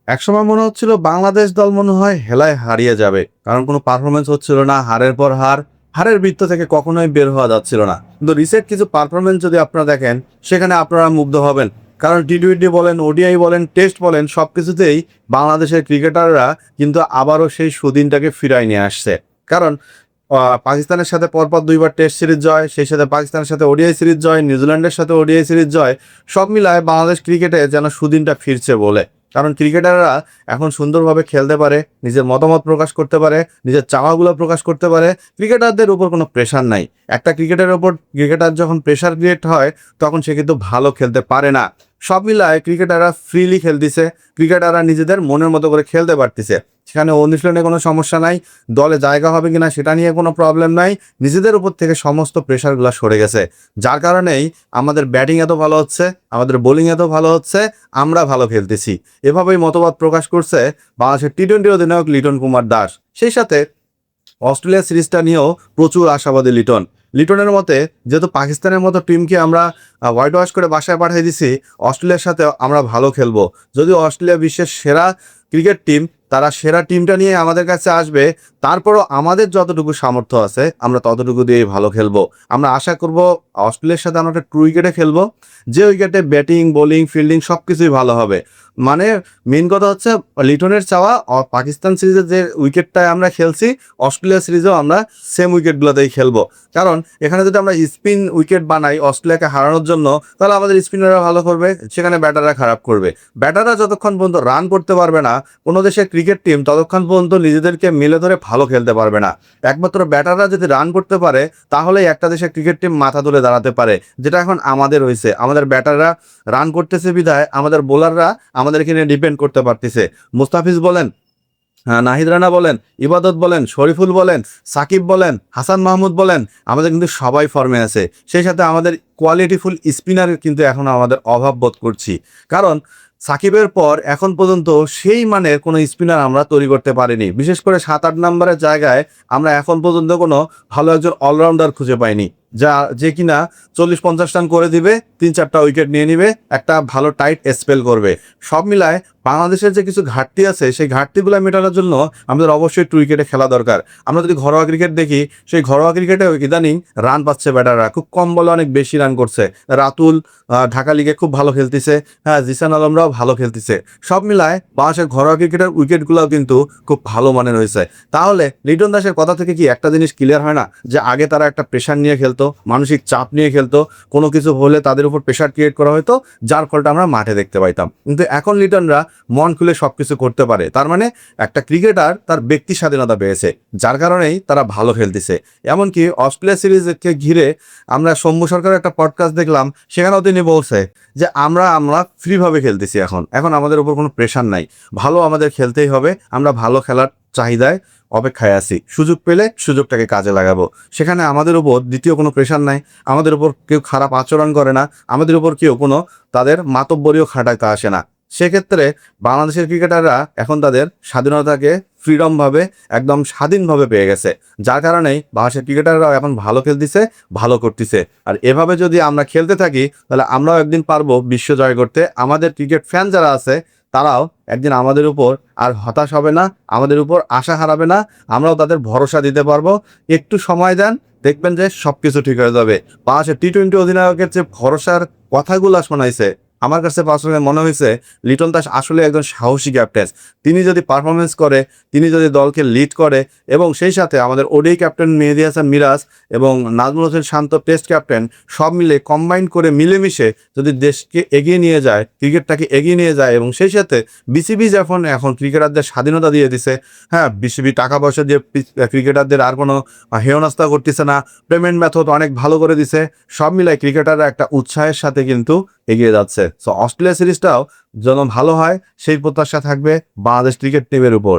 একসময় মনে হচ্ছিল বাংলাদেশ দল মনে হয় হেলায় হারিয়ে যাবে, কারণ কোনো পারফরমেন্স হচ্ছিল না, হারের পর হার, হারের বৃত্ত থেকে কখনোই বের হওয়া যাচ্ছিল না। কিন্তু রিসেন্ট কিছু পারফরমেন্স যদি আপনারা দেখেন, সেখানে আপনারা মুগ্ধ হবেন। কারণ টি-টোয়েন্টি বলেন, ওডিআই বলেন, টেস্ট বলেন, সব কিছুতেই বাংলাদেশের ক্রিকেটাররা কিন্তু আবারও সেই সুদিনটাকে ফিরায় নিয়ে আসছে। কারণ পাকিস্তানের সাথে পরপর দুইবার টেস্ট সিরিজ জয়, সেই সাথে পাকিস্তানের সাথে ওডিআই সিরিজ জয়, নিউজিল্যান্ডের সাথে ওডিআই সিরিজ জয়, সব মিলায় বাংলাদেশ ক্রিকেটে যেন সুদিনটা ফিরছে বলে। কারণ ক্রিকেটাররা এখন সুন্দরভাবে খেলতে পারে, নিজের মতামত প্রকাশ করতে পারে, নিজের চাওয়াগুলো প্রকাশ করতে পারে। ক্রিকেটারদের উপর কোনো প্রেশার নাই। একটা ক্রিকেটের ওপর ক্রিকেটার যখন প্রেশার ক্রিয়েট হয়, তখন সে কিন্তু ভালো খেলতে পারে না। সব মিলায় ক্রিকেটাররা ফ্রিলি খেলতেছে, ক্রিকেটাররা নিজেদের মনের মতো করে খেলতে পারতেছে। সেখানে অনুশীলনে কোনো সমস্যা নাই, দলে জায়গা হবে কিনা সেটা নিয়ে কোনো প্রবলেম নাই। নিজেদের উপর থেকে সমস্ত প্রেশারগুলো সরে গেছে, যার কারণেই আমাদের ব্যাটিং এত ভালো হচ্ছে, আমাদের বোলিং এত ভালো হচ্ছে, আমরা ভালো খেলতেছি। এভাবেই মতবাদ প্রকাশ করছে বাংলাদেশের টি-টোয়েন্টি অধিনায়ক লিটন কুমার দাস। সেই সাথে অস্ট্রেলিয়া সিরিজটা নিয়েও প্রচুর আশাবাদী লিটন। লিটনের মতে, যেহেতু পাকিস্তানের মতো টিমকে আমরা হোয়াইট ওয়াশ করে বাসায় পাঠিয়ে দিছি, অস্ট্রেলিয়ার সাথে আমরা ভালো খেলবো। যদিও অস্ট্রেলিয়া বিশ্বের সেরা ক্রিকেট টিম, তারা সেরা টিমটা নিয়ে আমাদের কাছে আসবে, তারপরও আমাদের যতটুকু সামর্থ্য আছে আমরা ততটুকু দিয়েই ভালো খেলবো। আমরা আশা করব অস্ট্রেলিয়ার সাথে আমরা একটা ট্রু উইকেটে খেলবো, যে উইকেটে ব্যাটিং, বোলিং, ফিল্ডিং সব কিছুই ভালো হবে। মানে মেন কথা হচ্ছে লিটনের চাওয়া পাকিস্তান সিরিজে যে উইকেটটায় আমরা খেলছি, অস্ট্রেলিয়া সিরিজেও আমরা সেম উইকেটগুলোতেই খেলবো। কারণ এখানে যদি আমরা স্পিন উইকেট বানাই অস্ট্রেলিয়াকে হারানোর জন্য, তাহলে আমাদের স্পিনাররা ভালো করবে, সেখানে ব্যাটাররা খারাপ করবে। ব্যাটাররা যতক্ষণ পর্যন্ত রান করতে পারবে না কোনো দেশের ক্রিকেট টিম, ততক্ষণ পর্যন্ত নিজেদেরকে মেলে ধরে ভালো খেলতে পারবে না। একমাত্র ব্যাটাররা যদি রান করতে পারে, তাহলেই একটা দেশের ক্রিকেট টিম মাথা তুলে দাঁড়াতে পারে, যেটা এখন আমাদের হয়েছে। আমাদের ব্যাটাররা রান করতেছে বিধায় আমাদের বোলাররা আমাদেরকে নিয়ে ডিপেন্ড করতে পারতেছে। মুস্তাফিজ বলেন, নাহিদ রানা বলেন, ইবাদত বলেন, শরীফুল বলেন, সাকিব বলেন, হাসান মাহমুদ বলেন, আমাদের কিন্তু সবাই ফর্মে আছে। সেই সাথে আমাদের কোয়ালিটিফুল স্পিনারের কিন্তু এখন আমাদের অভাব বোধ করছি। কারণ সাকিবের পর এখন পর্যন্ত সেই মানের কোনো স্পিনার আমরা তৈরি করতে পারিনি। বিশেষ করে 7-8 নম্বরের জায়গায় আমরা এখন পর্যন্ত কোনো ভালো একজন অলরাউন্ডার খুঁজে পাইনি, যে কিনা 40-50 রান করে দিবে, 3-4টা উইকেট নিয়ে নিবে, একটা ভালো টাইট স্পেল করবে। সব মিলায় বাংলাদেশের যে কিছু ঘাটতি আছে, সেই ঘাটতিগুলো মেটানোর জন্য আমাদের অবশ্যই টু উইকেটে খেলা দরকার। আমরা যদি ঘরোয়া ক্রিকেট দেখি, সেই ঘরোয়া ক্রিকেটে ইদানিং রান পাচ্ছে ব্যাটাররা, খুব কম বলে অনেক বেশি রান করছে। রাতুল ঢাকা লিগে খুব ভালো খেলতেছে, জিসান আলমরাও ভালো খেলতেছে। সব মিলায় বাংলাদেশের ঘরোয়া ক্রিকেটের উইকেটগুলোও কিন্তু খুব ভালো মানের হয়েছে। তাহলে লিটন দাসের কথা থেকে কি একটা জিনিস ক্লিয়ার হয় না, যে আগে তারা একটা প্রেশার নিয়ে খেলতো, মানসিক চাপ নিয়ে খেলতো, কোনো কিছু হলে তাদের উপর প্রেশার ক্রিয়েট করা হতো, যার ফলটা আমরা মাঠে দেখতে পাইতাম। কিন্তু এখন লিটনরা মন খুলে সবকিছু করতে পারে। তার মানে একটা ক্রিকেটার তার ব্যক্তি স্বাধীনতা পেয়েছে, যার কারণেই তারা ভালো খেলতেছে। এমনকি অস্ট্রেলিয়া সিরিজকে ঘিরে আমরা সৌম্য সরকারের একটা পডকাস্ট দেখলাম, সেখানেও তিনি বলছে যে আমরা ফ্রিভাবে খেলতেছি, এখন আমাদের উপর কোনো প্রেশার নাই, ভালো আমাদের খেলতেই হবে, আমরা ভালো খেলার চাহিদায় অপেক্ষায় আছি, সুযোগ পেলে সুযোগটাকে কাজে লাগাবো। সেখানে আমাদের উপর দ্বিতীয় কোনো প্রেশার নাই, আমাদের উপর কেউ খারাপ আচরণ করে না, আমাদের উপর কেউ কোনো তাদের মাতব্বরিও খাটাইতে আসে না। সেক্ষেত্রে বাংলাদেশের ক্রিকেটাররা এখন তাদের স্বাধীনতাকে ফ্রিডমভাবে একদম স্বাধীনভাবে পেয়ে গেছে, যার কারণেই বাংলাদেশের ক্রিকেটাররাও এখন ভালো খেলতেছে, ভালো করতেছে। আর এভাবে যদি আমরা খেলতে থাকি, তাহলে আমরাও একদিন পারবো বিশ্ব জয় করতে। আমাদের ক্রিকেট ফ্যান যারা আছে, তারাও একদিন আমাদের উপর আর হতাশ হবে না, আমাদের উপর আশা হারাবে না, আমরাও তাদের ভরসা দিতে পারবো। একটু সময় দেন, দেখবেন যে সবকিছু ঠিক হয়ে যাবে। বাংলাদেশের টি-টোয়েন্টি অধিনায়কের যে ভরসার কথাগুলো শোনাইছে, আমার কাছে পার্সোনালি মনে হয়েছে লিটন দাস আসলে একজন সাহসী ক্যাপ্টেন। তিনি যদি পারফরমেন্স করে, তিনি যদি দলকে লিড করে, এবং সেই সাথে আমাদের ওডিআই ক্যাপ্টেন মেহেদী হাসান মিরাজ এবং নাজমুল হোসেন শান্ত টেস্ট ক্যাপ্টেন, সব মিলে কম্বাইন করে মিলেমিশে যদি দেশকে এগিয়ে নিয়ে যায়, ক্রিকেটটাকে এগিয়ে নিয়ে যায়, এবং সেই সাথে বিসিবি এখন ক্রিকেটারদের স্বাধীনতা দিয়ে দিছে। বিসিবি টাকা পয়সা দিয়ে ক্রিকেটারদের আর কোনো হেয়নাস্তা করতেছে না, পেমেন্ট মেথড অনেক ভালো করে দিছে। সব মিলায় ক্রিকেটাররা একটা উৎসাহের সাথে কিন্তু এগিয়ে যাচ্ছে। সো অস্ট্রেলিয়া সিরিজটাও যেন ভালো হয়, সেই প্রত্যাশা থাকবে বাংলাদেশ ক্রিকেট টিমের উপর।